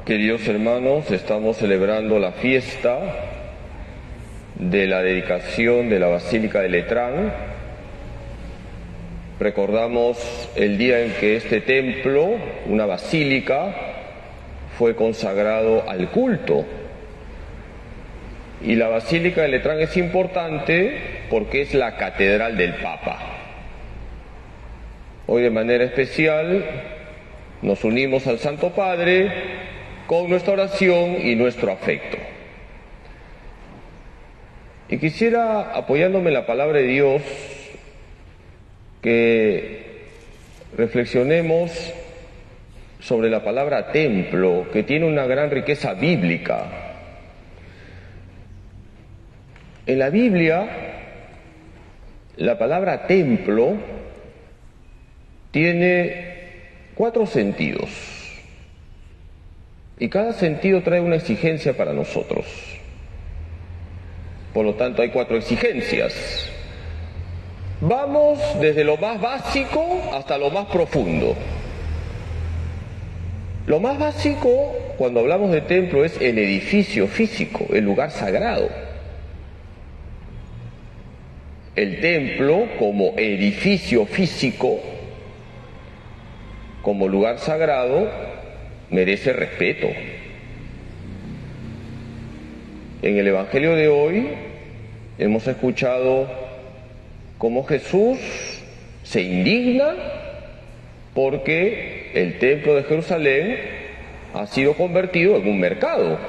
Queridos hermanos, estamos celebrando la fiesta de la dedicación de la Basílica de Letrán. Recordamos el día en que este templo, una basílica, fue consagrado al culto. Y la Basílica de Letrán es importante porque es la catedral del Papa. Hoy de manera especial nos unimos al Santo Padre con nuestra oración y nuestro afecto. Y quisiera, apoyándome en la palabra de Dios, que reflexionemos sobre la palabra templo, que tiene una gran riqueza bíblica. En la Biblia, la palabra templo tiene 4 sentidos. Y cada sentido trae una exigencia para nosotros. Por lo tanto, hay 4 exigencias. Vamos desde lo más básico hasta lo más profundo. Lo más básico, cuando hablamos de templo, es el edificio físico, el lugar sagrado. El templo, como edificio físico, como lugar sagrado, merece respeto. En el Evangelio de hoy hemos escuchado cómo Jesús se indigna porque el templo de Jerusalén ha sido convertido en un mercado.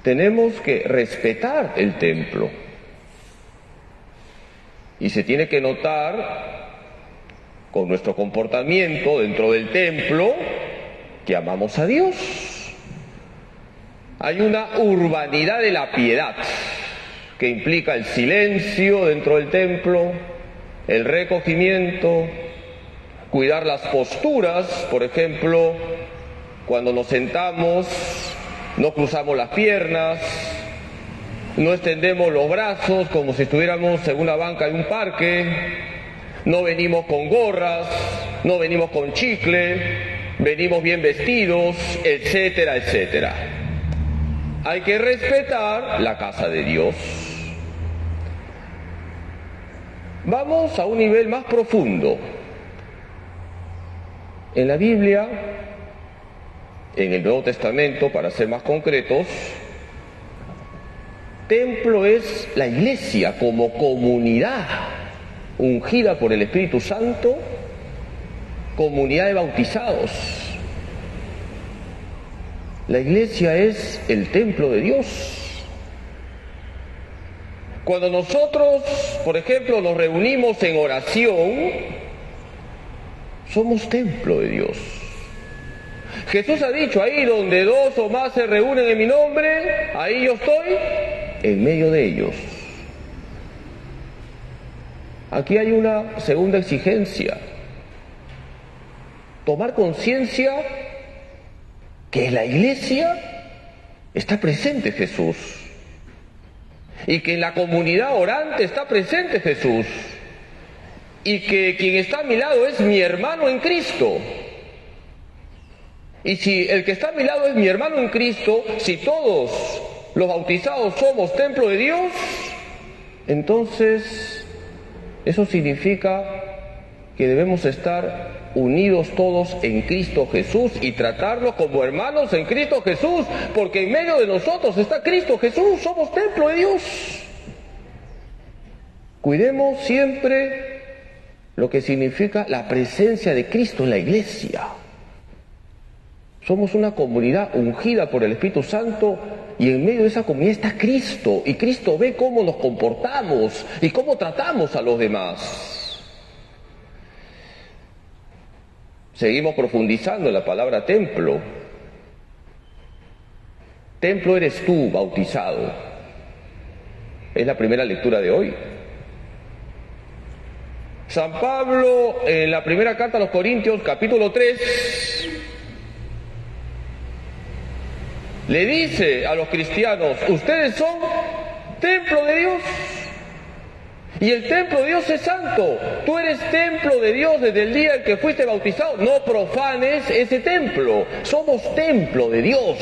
Tenemos que respetar el templo y se tiene que notar con nuestro comportamiento dentro del templo que amamos a Dios. Hay una urbanidad de la piedad que implica el silencio dentro del templo, el recogimiento, cuidar las posturas. Por ejemplo, cuando nos sentamos, no cruzamos las piernas, no extendemos los brazos como si estuviéramos en una banca de un parque. No venimos con gorras, no venimos con chicle, venimos bien vestidos, etcétera, etcétera. Hay que respetar la casa de Dios. Vamos a un nivel más profundo. En la Biblia, en el Nuevo Testamento, para ser más concretos, templo es la iglesia como comunidad ungida por el Espíritu Santo, comunidad de bautizados. La iglesia es el templo de Dios. Cuando nosotros, por ejemplo, nos reunimos en oración, somos templo de Dios. Jesús ha dicho, ahí donde 2 o más se reúnen en mi nombre, ahí yo estoy en medio de ellos. Aquí hay una segunda exigencia: tomar conciencia que en la iglesia está presente Jesús y que en la comunidad orante está presente Jesús y que quien está a mi lado es mi hermano en Cristo. Y si el que está a mi lado es mi hermano en Cristo, si todos los bautizados somos templo de Dios, entonces eso significa que debemos estar unidos todos en Cristo Jesús y tratarlos como hermanos en Cristo Jesús, porque en medio de nosotros está Cristo Jesús, somos templo de Dios. Cuidemos siempre lo que significa la presencia de Cristo en la iglesia. Somos una comunidad ungida por el Espíritu Santo y en medio de esa comunidad está Cristo, y Cristo ve cómo nos comportamos y cómo tratamos a los demás. Seguimos profundizando en la palabra templo. Templo eres tú, bautizado. Es la primera lectura de hoy. San Pablo, en la primera carta a los Corintios, capítulo 3, le dice a los cristianos, ustedes son templo de Dios. Y el templo de Dios es santo. Tú eres templo de Dios desde el día en que fuiste bautizado. No profanes ese templo. Somos templo de Dios.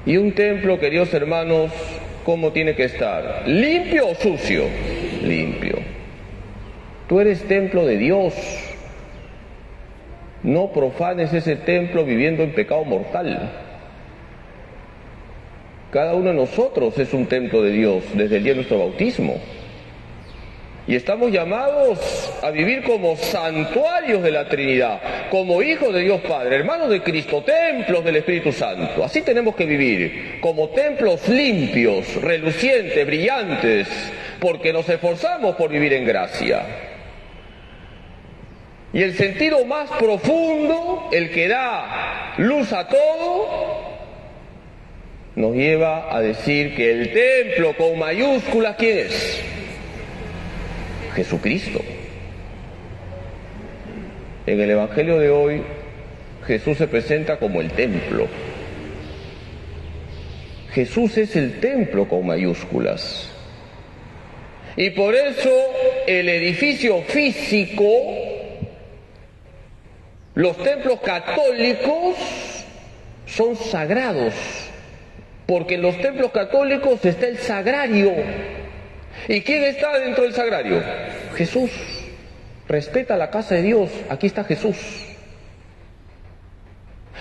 Y un templo, queridos hermanos, ¿cómo tiene que estar? ¿Limpio o sucio? Limpio. Tú eres templo de Dios. No profanes ese templo viviendo en pecado mortal. Cada uno de nosotros es un templo de Dios desde el día de nuestro bautismo. Y estamos llamados a vivir como santuarios de la Trinidad, como hijos de Dios Padre, hermanos de Cristo, templos del Espíritu Santo. Así tenemos que vivir, como templos limpios, relucientes, brillantes, porque nos esforzamos por vivir en gracia. Y el sentido más profundo, el que da luz a todo, nos lleva a decir que el templo con mayúsculas, ¿quién es? Jesucristo. En el Evangelio de hoy, Jesús se presenta como el templo. Jesús es el templo con mayúsculas. Y por eso el edificio físico, los templos católicos son sagrados. Porque en los templos católicos está el sagrario. ¿Y quién está dentro del sagrario? Jesús. Respeta la casa de Dios. Aquí está Jesús.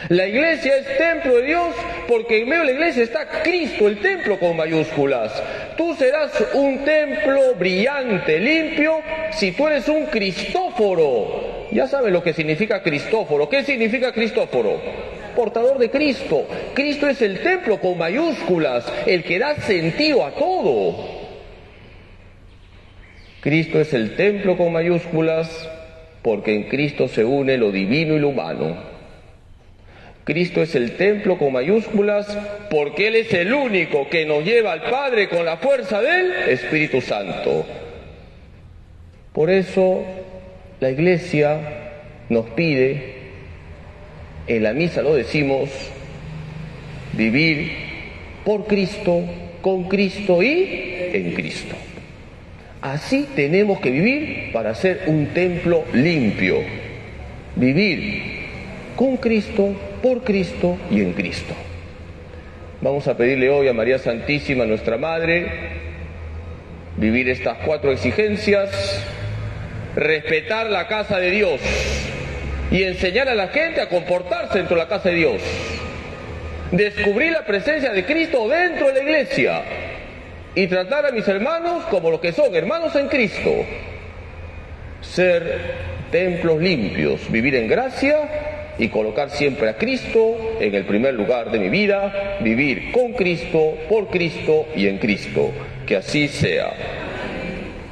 La iglesia es templo de Dios porque en medio de la iglesia está Cristo, el templo con mayúsculas. Tú serás un templo brillante, limpio, si tú eres un Cristóforo. Ya sabes lo que significa Cristóforo. ¿Qué significa Cristóforo? Portador de Cristo. Cristo es el templo con mayúsculas, el que da sentido a todo. Cristo es el templo con mayúsculas porque en Cristo se une lo divino y lo humano. Cristo es el templo con mayúsculas porque Él es el único que nos lleva al Padre con la fuerza del Espíritu Santo. Por eso la Iglesia nos pide, en la misa lo decimos, vivir por Cristo, con Cristo y en Cristo. Así tenemos que vivir para ser un templo limpio. Vivir con Cristo, por Cristo y en Cristo. Vamos a pedirle hoy a María Santísima, nuestra Madre, vivir estas 4 exigencias, respetar la casa de Dios y enseñar a la gente a comportarse dentro de la casa de Dios. Descubrir la presencia de Cristo dentro de la iglesia y tratar a mis hermanos como lo que son, hermanos en Cristo. Ser templos limpios, vivir en gracia y colocar siempre a Cristo en el primer lugar de mi vida, vivir con Cristo, por Cristo y en Cristo. Que así sea.